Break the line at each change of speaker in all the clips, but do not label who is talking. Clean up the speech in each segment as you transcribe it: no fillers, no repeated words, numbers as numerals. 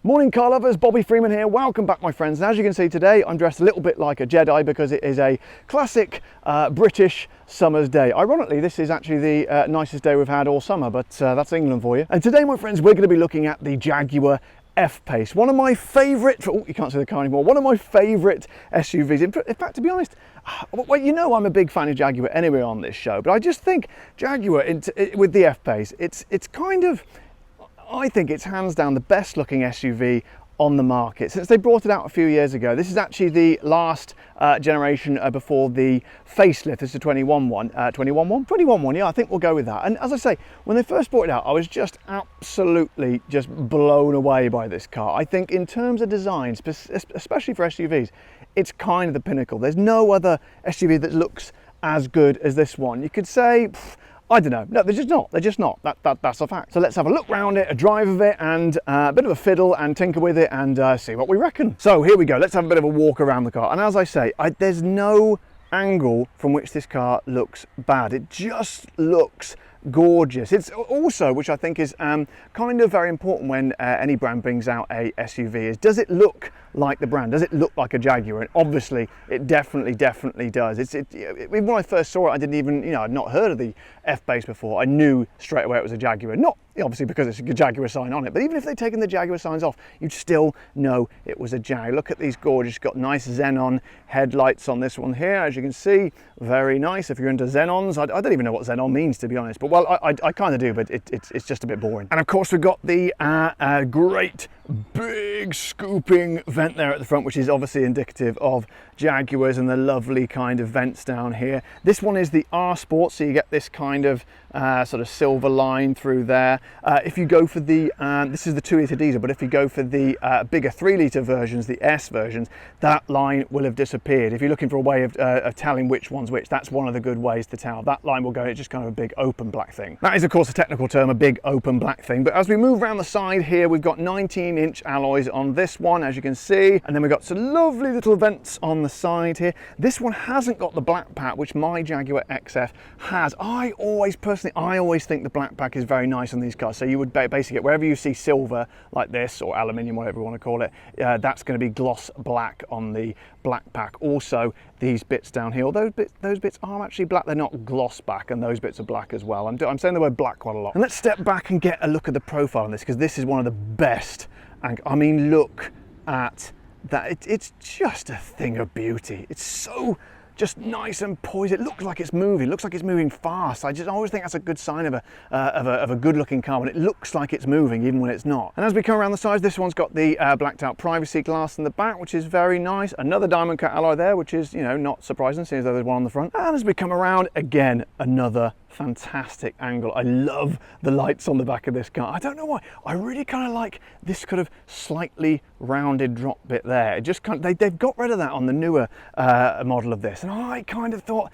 Morning car lovers, Bobby Freeman here. Welcome back my friends. And as you can see today, I'm dressed a little bit like a Jedi because it is a classic British summer's day. Ironically, this is actually the nicest day we've had all summer, but that's England for you. And today my friends, we're going to be looking at the Jaguar F-Pace, one of my favourite, oh you can't see the car anymore, one of my favourite SUVs. In fact, to be honest, well, you know I'm a big fan of Jaguar anyway on this show, but I just think Jaguar with the F-Pace, it's kind of, I think it's hands down the best looking SUV on the market since they brought it out a few years ago. This is actually the last generation before the facelift. This is the 21 one, yeah, I think we'll go with that. And as I say, when they first brought it out, I was just absolutely just blown away by this car. I think in terms of design, especially for SUVs, it's kind of the pinnacle. There's no other SUV that looks as good as this one. You could say, I don't know. No, they're just not. They're just not. That's a fact. So let's have a look round it, a drive of it, and a bit of a fiddle and tinker with it and see what we reckon. So here we go. Let's have a bit of a walk around the car. And as I say, there's no angle from which this car looks bad. It just looks gorgeous. It's also, which I think is kind of very important when any brand brings out a SUV, is does it look like the brand? Does it look like a Jaguar? And obviously it definitely does. Even when I first saw it, I didn't even, I'd not heard of the F-Pace before. I knew straight away it was a Jaguar. Not obviously because it's a Jaguar sign on it, but even if they'd taken the Jaguar signs off, you'd still know it was a Jag. Look at these gorgeous, got nice xenon headlights on this one here, as you can see. Very nice. If you're into xenons, I don't even know what xenon means, to be honest, but well, I kind of do, but it's just a bit boring. And of course we've got the great big scooping vent there at the front, which is obviously indicative of Jaguars, and the lovely kind of vents down here. This one is the R Sport, so you get this kind of sort of silver line through there. If you go for the, this is the 2-litre diesel, but if you go for the bigger 3-litre versions, the S versions, that line will have disappeared. If you're looking for a way of telling which one's which, that's one of the good ways to tell. That line will go, it's just kind of a big open black thing. That is of course a technical term, a big open black thing. But as we move around the side here, we've got 19-inch alloys on this one, as you can see, and then we've got some lovely little vents on the side here. This one hasn't got the black pack, which my Jaguar XF has. I always think the black pack is very nice on these cars. So you would basically get, wherever you see silver like this, or aluminium, whatever you want to call it, that's going to be gloss black on the black pack. Also these bits down here, although those bits are actually black, they're not gloss black, and those bits are black as well. I'm saying the word black quite a lot. And let's step back and get a look at the profile on this, because this is one of the best. And I mean, look at that. It's just a thing of beauty. It's so just nice and poised. It looks like it's moving. It looks like it's moving fast. I always think that's a good sign of a good-looking car, when it looks like it's moving even when it's not. And as we come around the sides, this one's got the blacked out privacy glass in the back, which is very nice. Another diamond cut alloy there, which is, not surprising, seeing as though there's one on the front. And as we come around, again, another fantastic angle. I love the lights on the back of this car. I don't know why. I really kind of like this kind of slightly rounded drop bit there. It just kind of, they've got rid of that on the newer model of this, and I kind of thought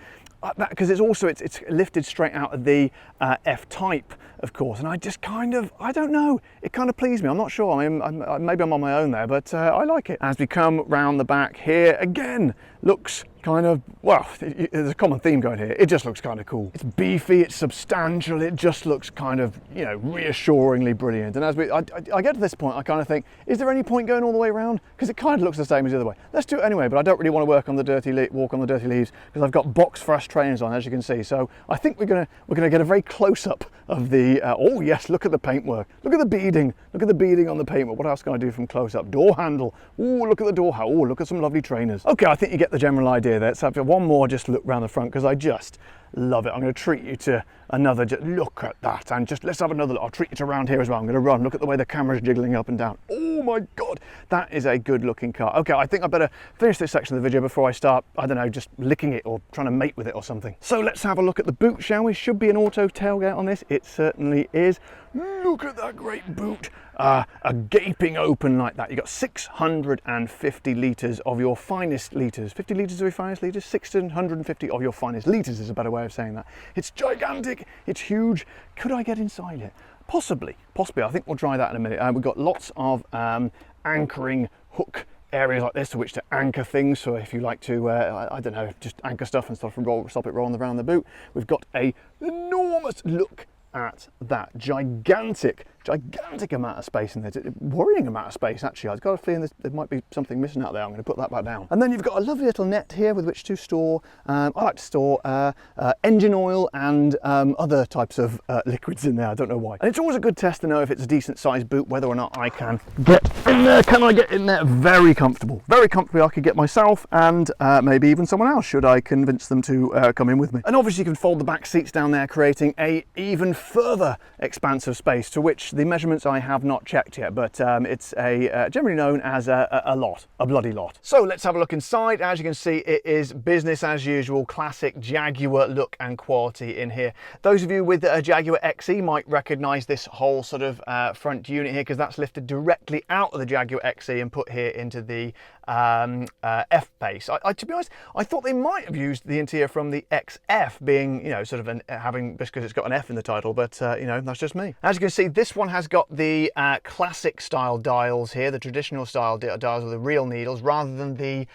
that, because it's lifted straight out of the F-Type, of course, and I just kind of, I don't know, it kind of pleased me. I'm not sure. I mean, maybe I'm on my own there, but I like it. As we come round the back here, again, looks kind of, well, there's a common theme going here. It just looks kind of cool. It's beefy, it's substantial, it just looks kind of, reassuringly brilliant. And as I get to this point, I kind of think, is there any point going all the way around? Because it kind of looks the same as the other way. Let's do it anyway, but I don't really want to walk on the dirty leaves, because I've got box flash trainers on, as you can see. So I think we're gonna get a very close up of the, oh yes, look at the paintwork. Look at the beading. Look at the beading on the paintwork. What else can I do from close up? Door handle. Oh, look at the door handle. Oh, look at some lovely trainers. Okay, I think you get the general idea there. Let's have one more just look around the front, because I just love it. I'm going to treat you to another, just look at that, and just let's have another look. I'll treat you to around here as well. I'm going to run, look at the way the camera's jiggling up and down. Oh my god, that is a good looking car. Okay, I think I better finish this section of the video before I start, I don't know, just licking it or trying to mate with it or something. So let's have a look at the boot, shall we? Should be an auto tailgate on this. It certainly is. Look at that great boot. A gaping open like that. You've got 650 litres of your finest litres. 50 litres of your finest litres? 650 of your finest litres is a better way of saying that. It's gigantic, it's huge. Could I get inside it? Possibly. I think we'll try that in a minute. We've got lots of anchoring hook areas like this to which to anchor things. So if you like to, I don't know, just anchor stuff and stuff and stop it rolling around the boot. We've got a enormous look at that gigantic gigantic amount of space in there, worrying amount of space actually. I've got a feeling there might be something missing out there. I'm going to put that back down. And then you've got a lovely little net here with which to store, I like to store engine oil and other types of liquids in there. I don't know why. And it's always a good test to know if it's a decent sized boot, whether or not I can get in there. Can I get in there? Very comfortable. Very comfortably I could get myself and maybe even someone else should I convince them to come in with me. And obviously you can fold the back seats down there, creating a even further expanse of space, to which the measurements I have not checked yet, but it's generally known as a bloody lot. So let's have a look inside. As you can see, it is business as usual, classic Jaguar look and quality in here. Those of you with a Jaguar XE might recognize this whole sort of front unit here, because that's lifted directly out of the Jaguar XE and put here into the F-Pace. To be honest, I thought they might have used the interior from the XF, being, you know, sort of having, just because it's got an F in the title, but you know, that's just me. As you can see, this one has got the classic style dials here, the traditional style dials with the real needles, rather than the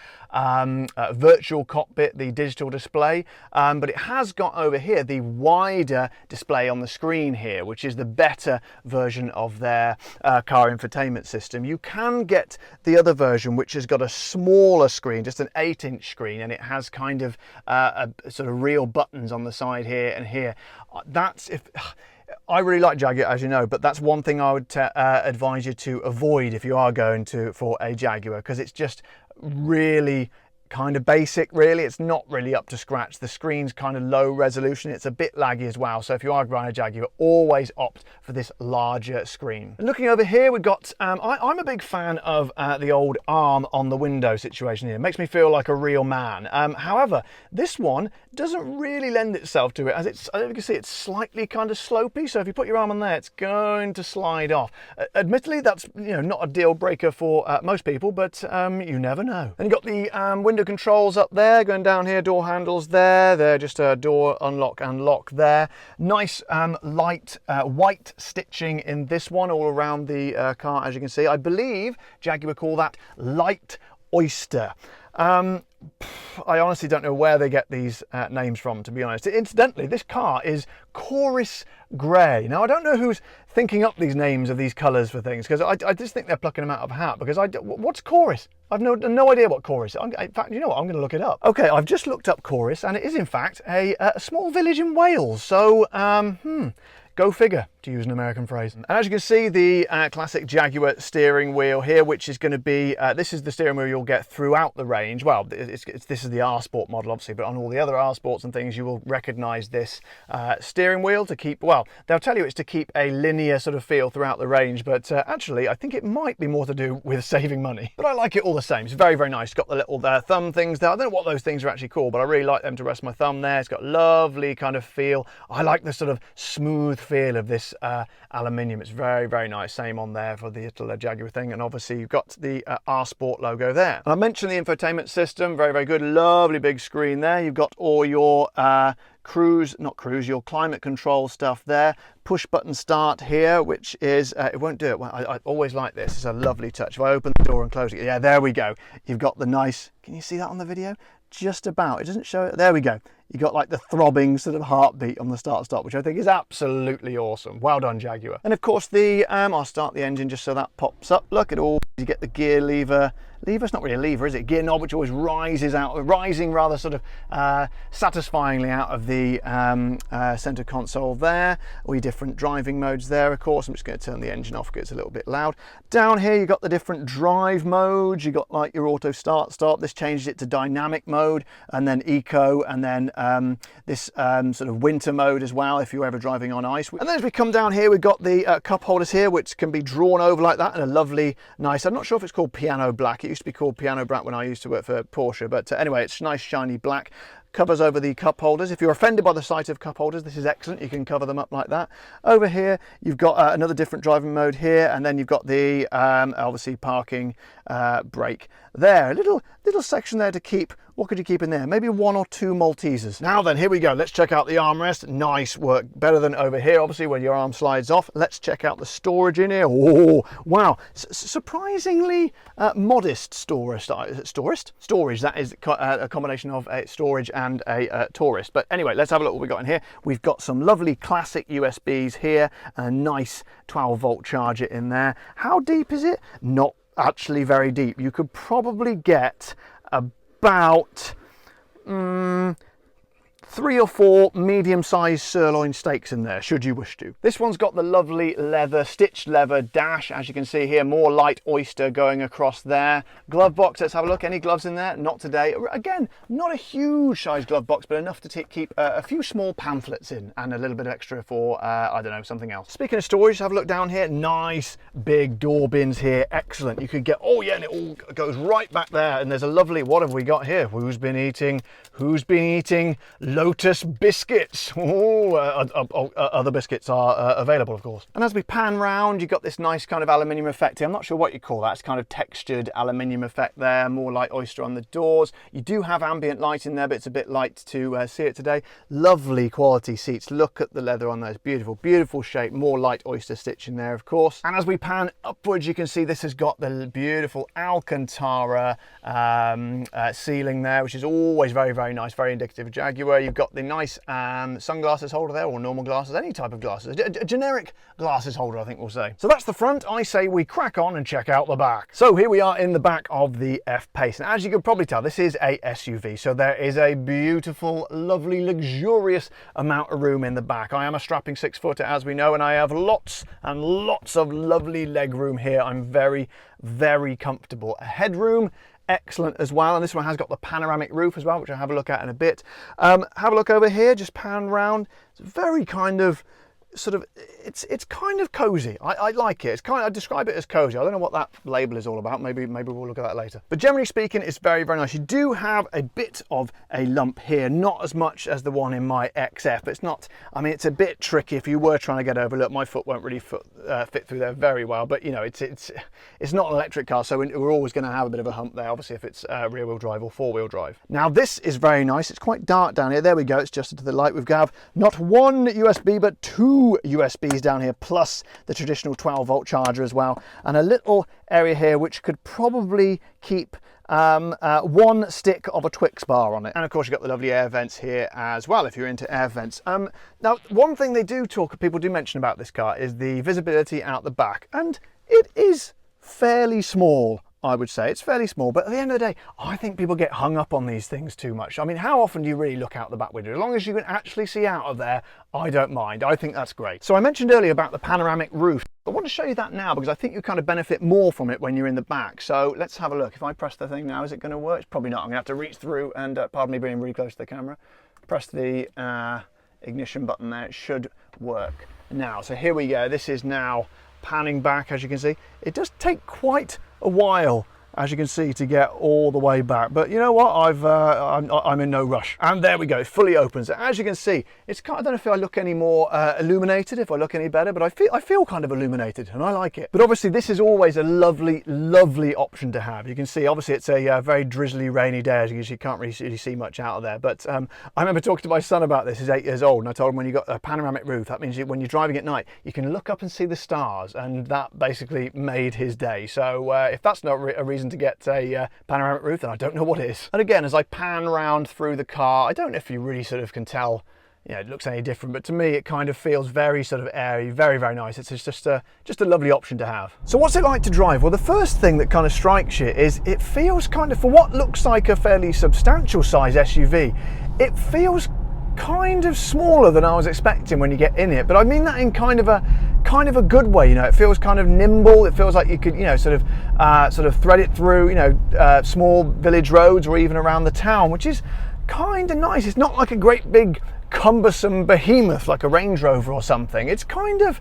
virtual cockpit, the digital display, but it has got over here the wider display on the screen here, which is the better version of their car infotainment system. You can get the other version, which has got a smaller screen, just an 8-inch screen, and it has kind of sort of real buttons on the side here and here. I really like Jaguar, as you know, but that's one thing I would advise you to avoid if you are going for a Jaguar, because it's just really kind of basic, really. It's not really up to scratch. The screen's kind of low resolution. It's a bit laggy as well. So if you are buying a Jaguar, always opt for this larger screen. And looking over here, we've got, I'm a big fan of the old arm on the window situation here. It makes me feel like a real man. However, this one doesn't really lend itself to it, as it's, as you can see, it's slightly kind of slopey. So if you put your arm on there, it's going to slide off. Admittedly, that's, you know, not a deal breaker for most people, but you never know. Then you've got the window controls up there, going down here, door handles there. They're just a door unlock and lock there. Nice light white stitching in this one all around the car, as you can see. I believe Jaguar call that light oyster. I honestly don't know where they get these names from, to be honest. Incidentally, this car is chorus grey. Now, I don't know who's thinking up these names of these colours for things, because I just think they're plucking them out of a hat, because what's chorus? I've no idea what chorus is. In fact, you know what? I'm going to look it up. Okay, I've just looked up chorus, and it is, in fact, a small village in Wales. So, go figure, to use an American phrase. And as you can see, the classic Jaguar steering wheel here, which is going to be, this is the steering wheel you'll get throughout the range. Well, this is the R Sport model, obviously, but on all the other R Sports and things, you will recognise this steering wheel to keep, well, they'll tell you it's to keep a linear sort of feel throughout the range, but actually, I think it might be more to do with saving money. But I like it all the same. It's very, very nice. It's got the little thumb things there. I don't know what those things are actually called, but I really like them to rest my thumb there. It's got lovely kind of feel. I like the sort of smooth feel of this aluminium. It's very, very nice. Same on there for the little Jaguar thing, and obviously you've got the R Sport logo there. And I mentioned the infotainment system. Very, very good. Lovely big screen there. You've got all your your climate control stuff there. Push button start here, which is it won't do it. Well, I always like this. It's a lovely touch. If I open the door and close it, yeah, there we go. You've got the nice, can you see that on the video? Just about. It doesn't show it. There we go. You got like the throbbing sort of heartbeat on the start stop, which I think is absolutely awesome. Well done, Jaguar. And of course the I'll start the engine just so that pops up. Look at all, you get the gear lever. It's not really a lever, is it? Gear knob, which always rising rather sort of satisfyingly out of the center console there. All your different driving modes there, of course. I'm just going to turn the engine off because it's a little bit loud. Down here, you've got the different drive modes. You've got like your auto start stop. This changes it to dynamic mode, and then eco, and then this sort of winter mode as well if you're ever driving on ice. And then as we come down here, we've got the cup holders here, which can be drawn over like that in a lovely, nice, I'm not sure if it's called piano black. It used to be called piano black when I used to work for Porsche, but anyway, it's nice shiny black. Covers over the cup holders. If you're offended by the sight of cup holders, this is excellent. You can cover them up like that. Over here, you've got another different driving mode here, and then you've got the obviously parking brake there. This little section there to keep, what could you keep in there? Maybe 1 or 2 Maltesers. Now then, here we go. Let's check out the armrest. Nice work. Better than over here, obviously, when your arm slides off. Let's check out the storage in here. Oh, wow. Surprisingly modest storage. Storage. That is a combination of a storage and a tourist. But anyway, let's have a look what we've got in here. We've got some lovely classic USBs here. A nice 12-volt charger in there. How deep is it? Not actually very deep. You could probably get about 3 or 4 medium-sized sirloin steaks in there, should you wish to. This one's got the lovely leather, stitched leather dash, as you can see here, more light oyster going across there. Glove box, let's have a look. Any gloves in there? Not today. Again, not a huge size glove box, but enough to keep a few small pamphlets in and a little bit extra for, I don't know, something else. Speaking of storage, have a look down here. Nice big door bins here. Excellent. You could get, oh yeah, and it all goes right back there. And there's a lovely, what have we got here? Who's been eating Lotus biscuits. Oh, other biscuits are available, of course. And as we pan round, you've got this nice kind of aluminium effect here. I'm not sure what you call that. It's kind of textured aluminium effect there, more light oyster on the doors. You do have ambient light in there, but it's a bit light to see it today. Lovely quality seats. Look at the leather on those. Beautiful, beautiful shape. More light oyster stitch in there, of course. And as we pan upwards, you can see this has got the beautiful Alcantara ceiling there, which is always very, very nice, very indicative of Jaguar. You've got the nice sunglasses holder there, or normal glasses, any type of glasses. A generic glasses holder, I think we'll say. So that's the front. I say we crack on and check out the back. So here we are in the back of the F-Pace. And as you can probably tell, this is a SUV. So there is a beautiful, lovely, luxurious amount of room in the back. I am a strapping 6-footer, as we know, and I have lots and lots of lovely leg room here. I'm very, very comfortable. A headroom, excellent as well, and this one has got the panoramic roof as well, which I'll have a look at in a bit. Have a look over here, just pan round. It's very kind of sort of, it's kind of cozy. I like it. It's kind of, I describe it as cozy. I don't know what that label is all about. Maybe we'll look at that later. But generally speaking, it's very, very nice. You do have a bit of a lump here, not as much as the one in my XF. It's not, I mean, it's a bit tricky if you were trying to get over. Look, my foot won't really fit through there very well, but you know, it's not an electric car, so we're always going to have a bit of a hump there, obviously, if it's rear wheel drive or 4-wheel drive. Now this is very nice. It's quite dark down here. There we go. It's adjusted to the light. We've got not 1 USB, but 2 USBs down here, plus the traditional 12-volt charger as well, and a little area here which could probably keep 1 stick of a Twix bar on it. And of course you've got the lovely air vents here as well, if you're into air vents. Now one thing people do mention about this car is the visibility out the back, and it is fairly small. I would say it's fairly small, but at the end of the day, I think people get hung up on these things too much. I mean, how often do you really look out the back window? As long as you can actually see out of there, I don't mind. I think that's great. So I mentioned earlier about the panoramic roof. I want to show you that now because I think you kind of benefit more from it when you're in the back. So let's have a look. If I press the thing now, is it going to work? It's probably not. I'm going to have to reach through and, pardon me being really close to the camera, press the ignition button there. It should work now. So here we go. This is now panning back, as you can see. It does take quite a while, as you can see, to get all the way back, but you know what, I'm in no rush. And there we go, it fully opens. As you can see, it's kind of, I don't know if I look any more illuminated, if I look any better, but I feel kind of illuminated, and I like it. But obviously this is always a lovely, lovely option to have. You can see obviously it's a very drizzly, rainy day, as you can't really see much out of there, but I remember talking to my son about this. He's 8 years old, and I told him when you've got a panoramic roof, that means when you're driving at night, you can look up and see the stars, and that basically made his day. So if that's not a reason to get a panoramic roof, then I don't know what is. And again, as I pan round through the car, I don't know if you really sort of can tell, you know, it looks any different, but to me it kind of feels very sort of airy, very, very nice. It's just a lovely option to have. So what's it like to drive? Well, the first thing that kind of strikes you is it feels kind of, for what looks like a fairly substantial size SUV, it feels kind of smaller than I was expecting when you get in it, but I mean that in kind of a good way. You know, it feels kind of nimble. It feels like you could, you know, sort of thread it through, you know, small village roads or even around the town, which is kind of nice. It's not like a great big cumbersome behemoth like a Range Rover or something. It's kind of,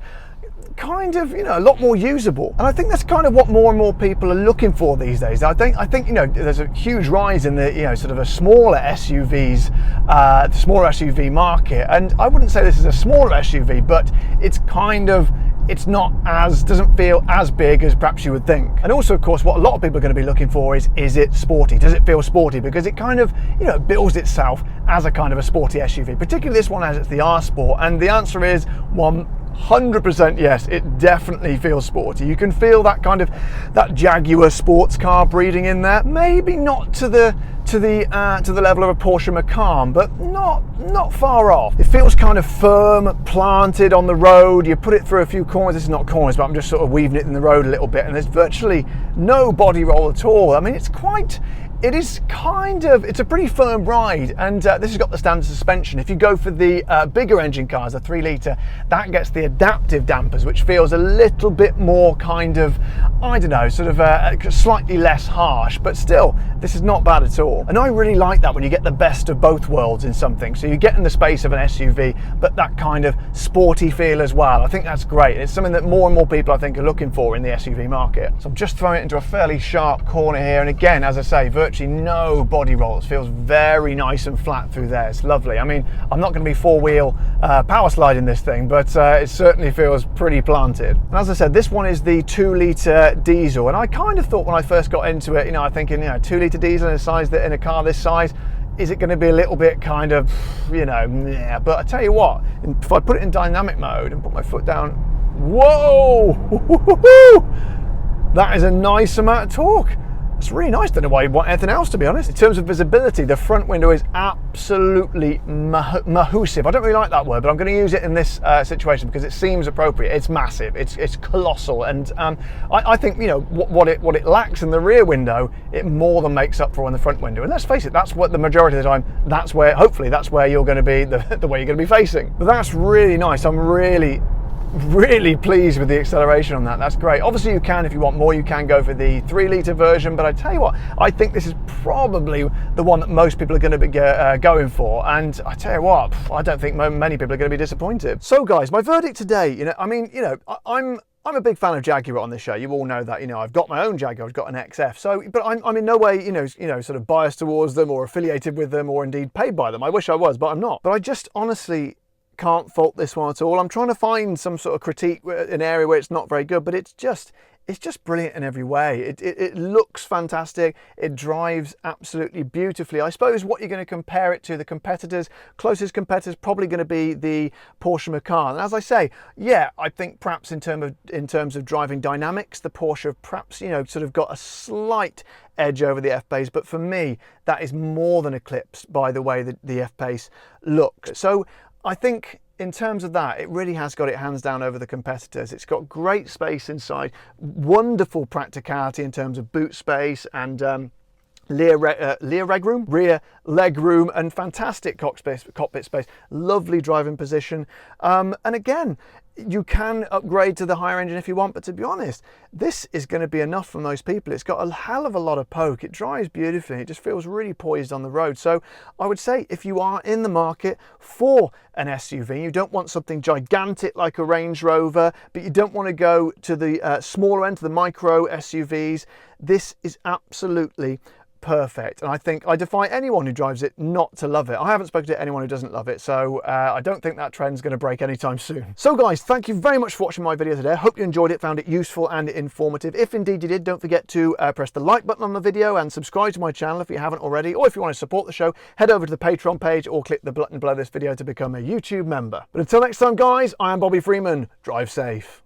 you know, a lot more usable. And I think that's kind of what more and more people are looking for these days. I think, you know, there's a huge rise in the, you know, sort of a smaller SUVs, the smaller SUV market. And I wouldn't say this is a smaller SUV, but it's kind of doesn't feel as big as perhaps you would think. And also, of course, what a lot of people are going to be looking for is it sporty? Does it feel sporty? Because it kind of, bills itself as a kind of a sporty SUV, particularly this one as it's the R Sport. And the answer is 100% yes, it definitely feels sporty. You can feel that kind of, that Jaguar sports car breeding in there. Maybe not to the level of a Porsche Macan, but not far off. It feels kind of firm, planted on the road. You put it through a few corners. This is not corners, but I'm just sort of weaving it in the road a little bit, and there's virtually no body roll at all. I mean, it's a pretty firm ride, and this has got the standard suspension. If you go for the bigger engine cars, the 3 litre, that gets the adaptive dampers, which feels a little bit more kind of, I don't know, sort of slightly less harsh, but still, this is not bad at all. And I really like that when you get the best of both worlds in something. So you get in the space of an SUV, but that kind of sporty feel as well. I think that's great. It's something that more and more people, I think, are looking for in the SUV market. So I'm just throwing it into a fairly sharp corner here, and again, as I say, virtually no body rolls. Feels very nice and flat through there. It's lovely. I mean, I'm not going to be 4-wheel power sliding this thing, but it certainly feels pretty planted. And as I said, this one is the 2 litre diesel, and I kind of thought when I first got into it, I'm thinking, 2 litre diesel in a car this size, is it going to be a little bit kind of, yeah. But I tell you what, if I put it in dynamic mode and put my foot down, whoa, that is a nice amount of torque. It's really nice. Don't know why you want anything else, to be honest. In terms of visibility, the front window is absolutely massive. I don't really like that word, but I'm going to use it in this situation because it seems appropriate. It's massive. It's colossal, and I think what it lacks in the rear window, it more than makes up for in the front window. And let's face it, that's what the majority of the time. Hopefully, that's where you're going to be the way you're going to be facing. But that's really nice. I'm really pleased with the acceleration on that. That's great. Obviously, you can, if you want more, you can go for the 3 litre version, but I tell you what, I think this is probably the one that most people are going to be going for, and I tell you what, I don't think many people are going to be disappointed. So guys, my verdict today, I'm a big fan of Jaguar on this show. You all know that. I've got my own Jaguar. I've got an XF. So, but I'm in no way, sort of biased towards them or affiliated with them or indeed paid by them. I wish I was, but I'm not. But I just honestly can't fault this one at all. I'm trying to find some sort of critique in an area where it's not very good, but it's just brilliant in every way. It looks fantastic. It drives absolutely beautifully. I suppose what you're going to compare it to, the competitors, closest competitors, probably going to be the Porsche Macan. And as I say, yeah, I think perhaps in terms of driving dynamics, the Porsche perhaps sort of got a slight edge over the F-Pace, but for me, that is more than eclipsed by the way that the F-Pace looks. So I think in terms of that, it really has got it hands down over the competitors. It's got great space inside, wonderful practicality in terms of boot space and rear leg room, and fantastic cockpit space, lovely driving position. And again, you can upgrade to the higher engine if you want, but to be honest, this is going to be enough for most people. It's got a hell of a lot of poke. It drives beautifully. It just feels really poised on the road. So I would say if you are in the market for an SUV, you don't want something gigantic like a Range Rover, but you don't want to go to the smaller end, to the micro SUVs, this is absolutely perfect. And I think I defy anyone who drives it not to love it. I haven't spoken to anyone who doesn't love it, so I don't think that trend's going to break anytime soon. So guys, thank you very much for watching my video today. I hope you enjoyed it, found it useful and informative. If indeed you did, don't forget to press the like button on the video and subscribe to my channel if you haven't already, or if you want to support the show, head over to the Patreon page or click the button below this video to become a YouTube member. But until next time guys, I am Bobby Freeman. Drive safe.